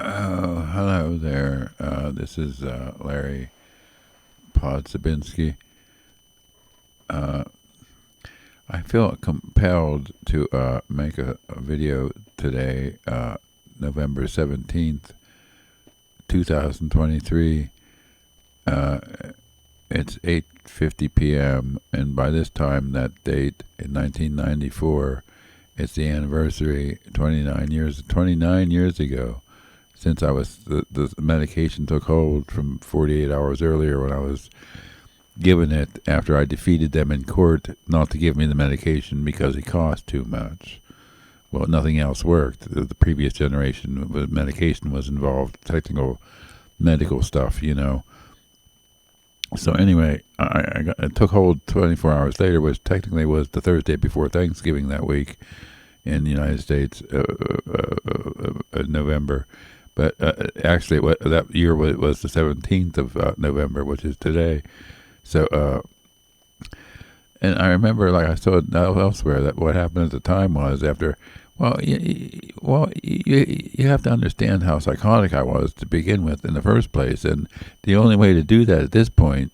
Hello there. This is Larry Podsabinski. Uh, I feel compelled to make a video today, November 17th, 2023. Uh, it's 8:50 p.m., and by this time, that date in 1994, it's the anniversary, 29 years ago, since the medication took hold from 48 hours earlier when I was given it after I defeated them in court not to give me the medication because it cost too much. Well, nothing else worked. The previous generation of medication was involved, technical medical stuff. So anyway, it took hold 24 hours later, which technically was the Thursday before Thanksgiving that week in the United States, November. But actually, that year was the 17th of November, which is today. So, and I remember, like I saw it elsewhere, that what happened at the time was after. Well, you have to understand how psychotic I was to begin with in the first place, and the only way to do that at this point,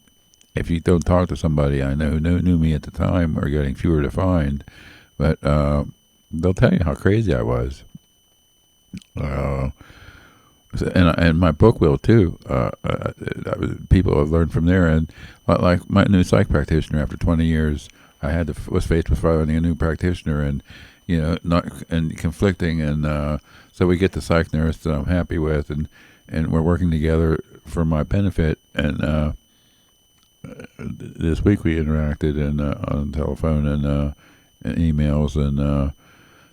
if you don't talk to somebody I know who knew me at the time, are getting fewer to find, but they'll tell you how crazy I was. And my book will too. People have learned from there, and like my new psych practitioner, after 20 years, was faced with finding a new practitioner, and not and conflicting, and so we get the psych nurse that I'm happy with, and we're working together for my benefit. And this week we interacted and on telephone and emails, and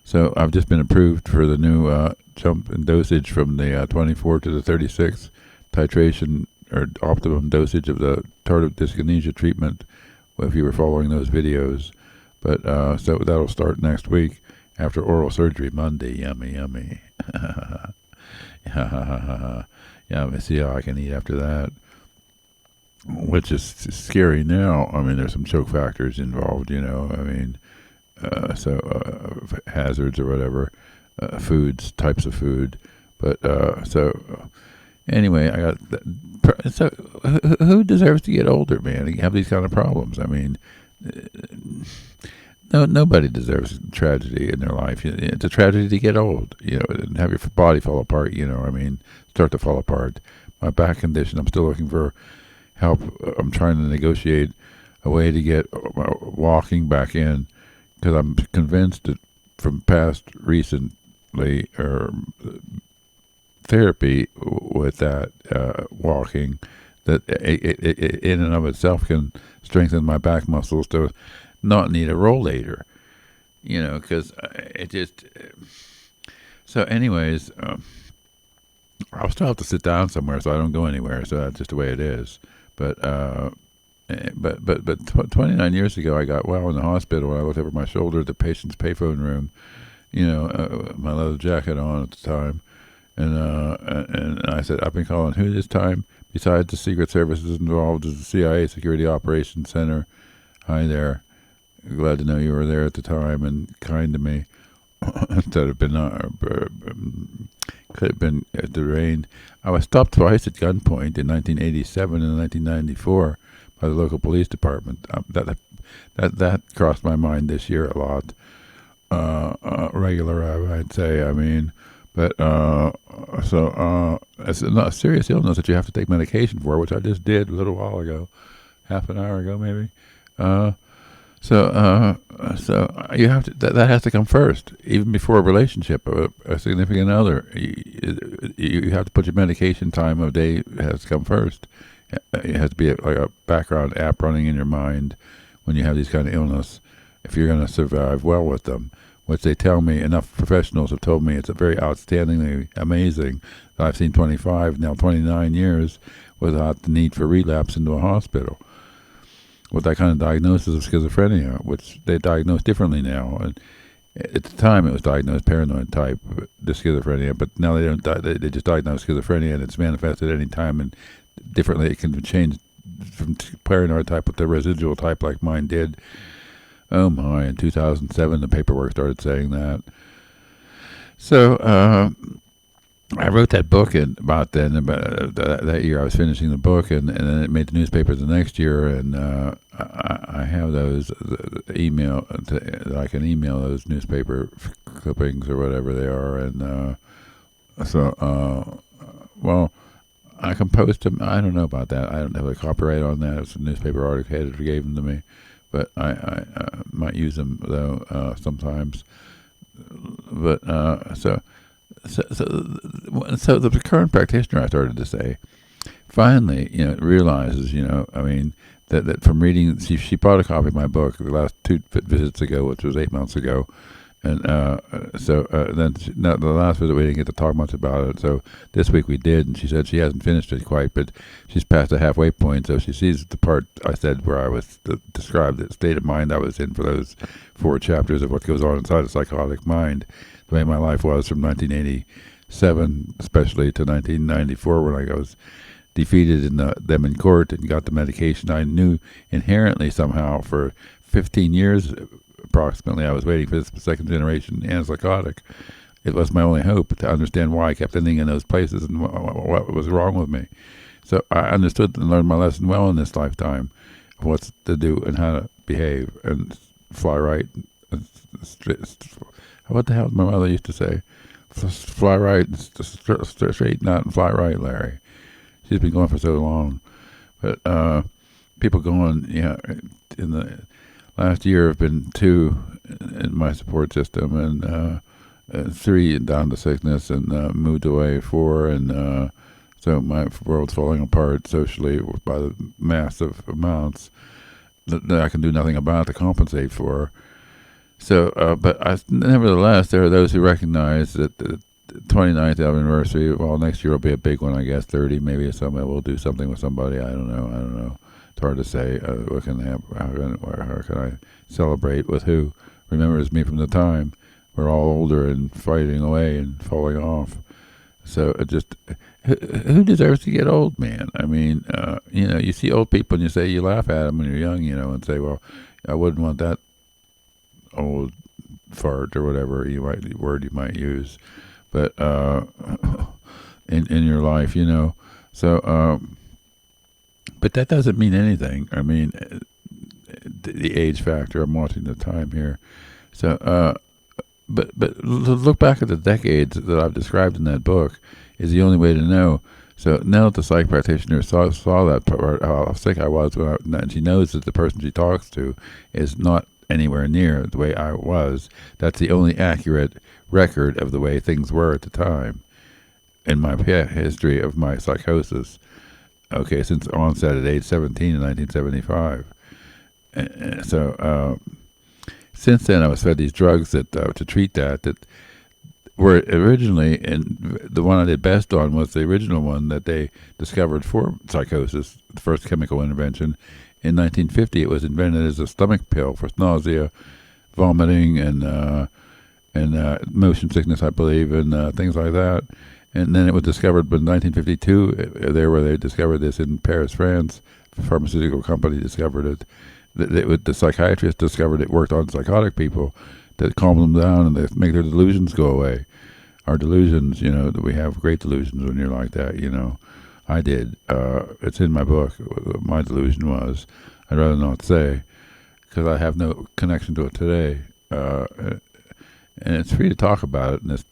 so I've just been approved for the new jump in dosage from the 24 to the 36 titration or optimum dosage of the tardive dyskinesia treatment, if you were following those videos. But so that'll start next week after oral surgery Monday. Yummy, yummy. Yeah, let me see how I can eat after that, which is scary now. I mean, there's some choke factors involved, I mean, hazards or whatever, types of food. But anyway, I got. So who deserves to get older, man, and have these kind of problems? I mean, nobody deserves tragedy in their life. It's a tragedy to get old, and have your body fall apart. I mean, start to fall apart. My back condition, I'm still looking for help. I'm trying to negotiate a way to get walking back in, because I'm convinced that from past recently or therapy with that walking, that it in and of itself can strengthen my back muscles to not need a rollator, because it just. So, anyways, I'll still have to sit down somewhere, so I don't go anywhere. So that's just the way it is. But 29 years ago, I got well in the hospital. I looked over my shoulder at the patient's payphone room, my leather jacket on at the time, and I said, "I've been calling who this time? Besides the Secret Services involved, is the CIA Security Operations Center. Hi there. Glad to know you were there at the time and kind to me." Instead of could have been deranged. I was stopped twice at gunpoint in 1987 and 1994 by the local police department. That crossed my mind this year a lot. Regular, I might say. I mean, but it's not a serious illness that you have to take medication for, which I just did a little while ago, half an hour ago maybe. So you have to. That has to come first, even before a relationship, a significant other. You have to put your medication time of day has to come first. It has to be like a background app running in your mind when you have these kind of illness. If you're going to survive well with them, which they tell me, enough professionals have told me, it's a very outstandingly amazing that I've seen 29 years without the need for relapse into a hospital with that kind of diagnosis of schizophrenia, which they diagnose differently now. And at the time, it was diagnosed paranoid type, the schizophrenia, but now they don't. They just diagnose schizophrenia, and it's manifested any time, and differently. It can change from paranoid type with the residual type, like mine did. Oh my! In 2007, the paperwork started saying that. So I wrote that book about then. About that year, I was finishing the book, and then it made the newspaper the next year. And I have those email that I can email those newspaper clippings or whatever they are, and well, I can post them. I don't know about that. I don't have a copyright on that. It's a newspaper article editor gave them to me, but I might use them though sometimes. But so the current practitioner, I started to say, finally, realizes, I mean, that from reading, she bought a copy of my book the last 2 visits ago, which was 8 months ago, and then the last visit we didn't get to talk much about it. So this week we did, and she said she hasn't finished it quite, but she's past the halfway point. So she sees the part I said where I was described the state of mind I was in for those 4 chapters of what goes on inside a psychotic mind, the way my life was from 1987, especially to 1994, when I was defeated in them in court and got the medication. I knew inherently somehow for 15 years approximately I was waiting for this second generation antipsychotic. It was my only hope to understand why I kept ending in those places and what was wrong with me. So I understood and learned my lesson well in this lifetime of what to do and how to behave and fly right. What the hell did my mother used to say? Fly right, straighten out and fly right, Larry. She's been going for so long. But people going, in the last year have been 2 in my support system, and 3 down to sickness, and moved away 4, and so my world's falling apart socially by the massive amounts that I can do nothing about to compensate for. So, but nevertheless, there are those who recognize that the 29th anniversary, well, next year will be a big one, I guess, 30, maybe somebody will do something with somebody, I don't know. It's hard to say. How can I celebrate with who remembers me from the time we're all older and fighting away and falling off? So who deserves to get old, man? I mean, you see old people and you laugh at them when you're young, and say, well, I wouldn't want that old fart or whatever word you might use, but in your life, So, but that doesn't mean anything. I mean, the age factor. I'm watching the time here. So, but look back at the decades that I've described in that book is the only way to know. So now that the psych practitioner saw that part, how sick I was, and she knows that the person she talks to is not anywhere near the way I was. That's the only accurate record of the way things were at the time in my history of my psychosis. Okay, since onset at age 17 in 1975. So since then I was fed these drugs that to treat that were originally, and the one I did best on was the original one that they discovered for psychosis, the first chemical intervention. In 1950, it was invented as a stomach pill for nausea, vomiting, and motion sickness, I believe, and things like that. And then it was discovered in 1952, there where they discovered this in Paris, France. The pharmaceutical company discovered it. The psychiatrist discovered it worked on psychotic people to calm them down and to make their delusions go away. Our delusions, that we have great delusions when you're like that, I did. It's in my book. What my delusion was. I'd rather not say because I have no connection to it today. And it's free to talk about it. And it's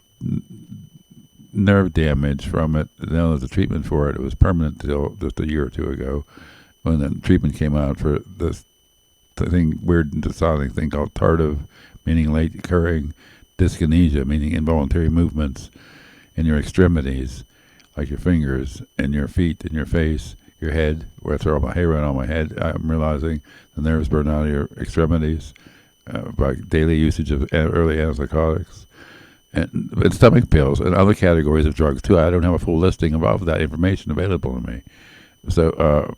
nerve damage from it. Now there's a treatment for it. It was permanent until just a year or 2 ago when the treatment came out for this weird and deciding thing called tardive, meaning late occurring, dyskinesia, meaning involuntary movements in your extremities, like your fingers and your feet and your face, your head, where I throw my hair around on my head. I'm realizing the nerves burn out of your extremities by daily usage of early antipsychotics. And stomach pills and other categories of drugs too. I don't have a full listing of all of that information available to me. So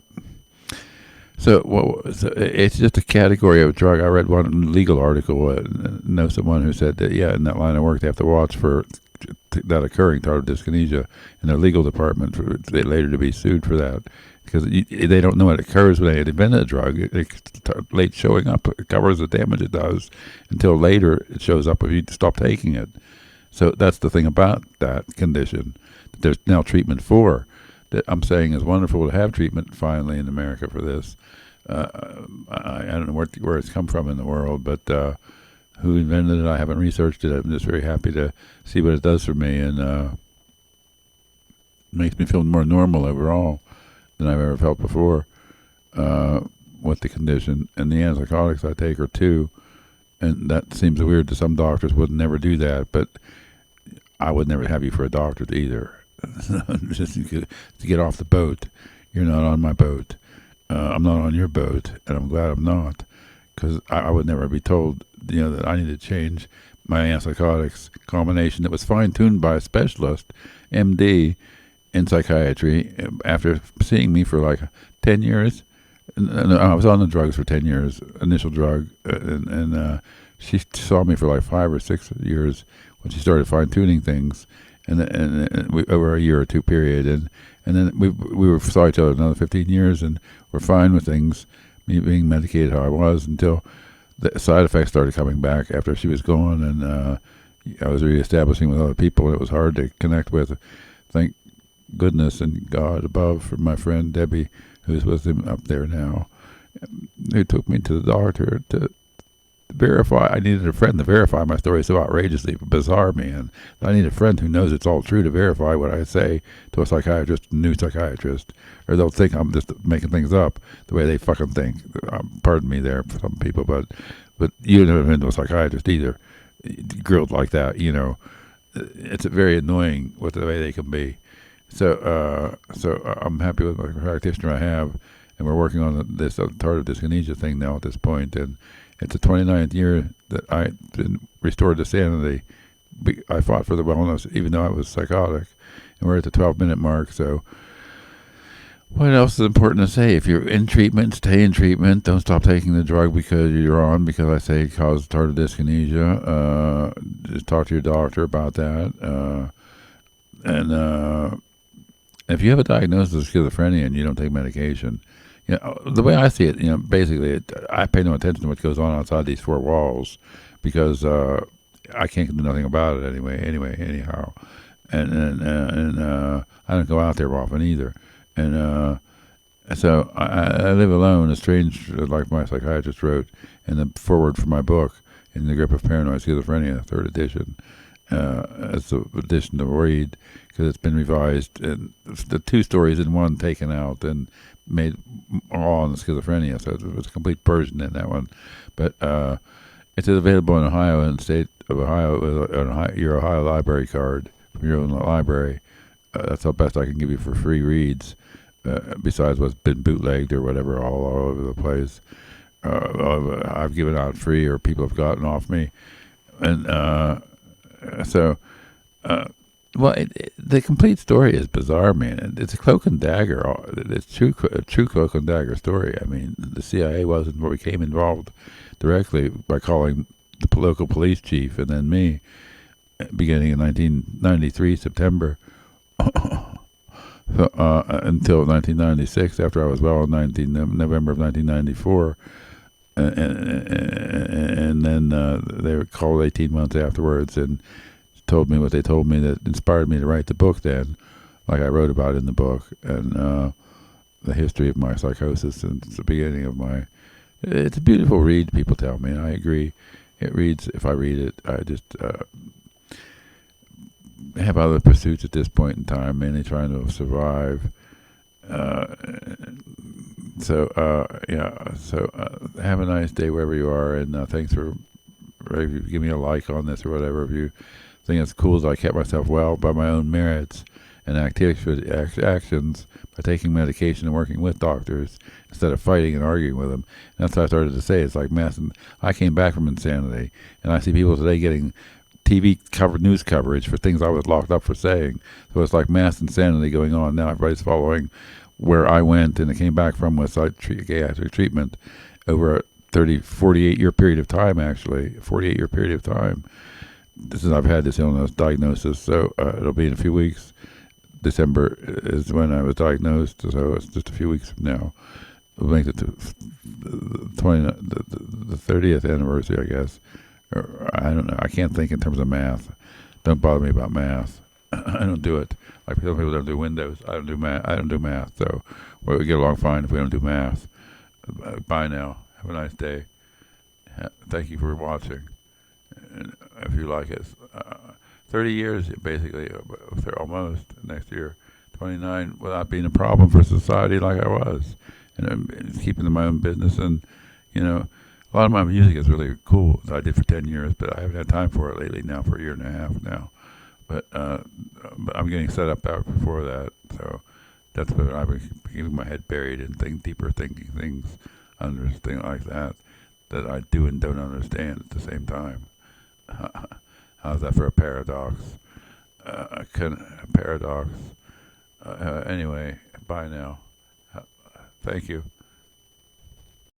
it's just a category of drug. I read one legal article, know someone who said that, in that line of work, they have to watch for that occurring, tardive dyskinesia, in their legal department, for later to be sued for that. Because they don't know it occurs when they invent a drug. It's late showing up. It covers the damage it does until later it shows up if you stop taking it. So that's the thing about that condition that there's now treatment for. That I'm saying is wonderful to have treatment finally in America for this. I don't know where it's come from in the world, but who invented it? I haven't researched it. I'm just very happy to see what it does for me, and makes me feel more normal overall than I've ever felt before with the condition. And the antipsychotics I take are 2, and that seems weird to some doctors. Would never do that, but I would never have you for a doctor either. Just to get off the boat. You're not on my boat. I'm not on your boat, and I'm glad I'm not, because I would never be told, that I need to change my antipsychotics combination that was fine-tuned by a specialist, MD, in psychiatry, after seeing me for like 10 years. And I was on the drugs for 10 years, initial drug, and she saw me for like 5 or 6 years when she started fine-tuning things. And we, over a year or 2 period, and then we saw each other another 15 years, and we're fine with things, me being medicated how I was, until the side effects started coming back after she was gone, and I was reestablishing with other people, and it was hard to connect with. Thank goodness and God above for my friend Debbie, who's with him up there now, who took me to the doctor to verify. I needed a friend to verify my story so outrageously bizarre, man. I need a friend who knows it's all true to verify what I say to a psychiatrist, a new psychiatrist, or they'll think I'm just making things up the way they fucking think. Pardon me there for some people, but you never been to a psychiatrist either, grilled like that. It's very annoying with the way they can be. So I'm happy with my practitioner I have, and we're working on this tardive dyskinesia thing now at this point, and it's the 29th year that I've been restored to sanity. I fought for the wellness, even though I was psychotic, and we're at the 12-minute mark. So what else is important to say? If you're in treatment, stay in treatment. Don't stop taking the drug because you're on, because I say it causes tardive dyskinesia. Just talk to your doctor about that. And if you have a diagnosis of schizophrenia and you don't take medication, the way I see it, basically, I pay no attention to what goes on outside these 4 walls, because I can't do nothing about it anyhow. And I don't go out there often either. And so I live alone, estranged, like my psychiatrist wrote in the foreword for my book, In the Grip of Paranoid Schizophrenia, 3rd edition. It's an edition to read, because it's been revised, and the 2 stories in one taken out and made all on the schizophrenia, so it was a complete version in that one. But it's available in Ohio, in the state of Ohio, with your Ohio library card from your own library. That's the best I can give you for free reads, besides what's been bootlegged or whatever all over the place. I've given out free, or people have gotten off me. And the complete story is bizarre, man. It's a cloak and dagger. It's a true cloak and dagger story. I mean, the CIA became involved directly by calling the local police chief, and then me, beginning in 1993 September, until 1996, after I was well in November of 1994, and then they were called 18 months afterwards and told me what they told me that inspired me to write the book then, like I wrote about in the book, and the history of my psychosis since the beginning of my... It's a beautiful read, people tell me, and I agree. It reads, if I read it, I just have other pursuits at this point in time, mainly trying to survive. So have a nice day wherever you are, and thanks for giving me a like on this or whatever. If you think it's cool that I kept myself well by my own merits and actions by taking medication and working with doctors instead of fighting and arguing with them. And that's what I started to say. It's like I came back from insanity, and I see people today getting TV news coverage for things I was locked up for saying. So it's like mass insanity going on now. Everybody's following where I went and I came back from with psychiatric treatment over a 48-year period of time, actually. 48-year period of time. Since I've had this illness diagnosis, so it'll be in a few weeks. December is when I was diagnosed, so it's just a few weeks from now. We'll make it to the 30th anniversary, I guess. Or, I don't know. I can't think in terms of math. Don't bother me about math. I don't do it. Like some people don't do Windows. I don't do math. I don't do math. So we get along fine if we don't do math. Bye now. Have a nice day. Thank you for watching. And if you like it, 30 years basically, almost next year, 29, without being a problem for society like I was, and keeping my own business. And a lot of my music is really cool. I did for 10 years, but I haven't had time for it lately. Now for a year and a half now, but I'm getting set up out before that. So that's what I've been keeping my head buried in deeper thinking things, things like that I do and don't understand at the same time. How's that for a paradox? A paradox. Anyway, bye now. Thank you.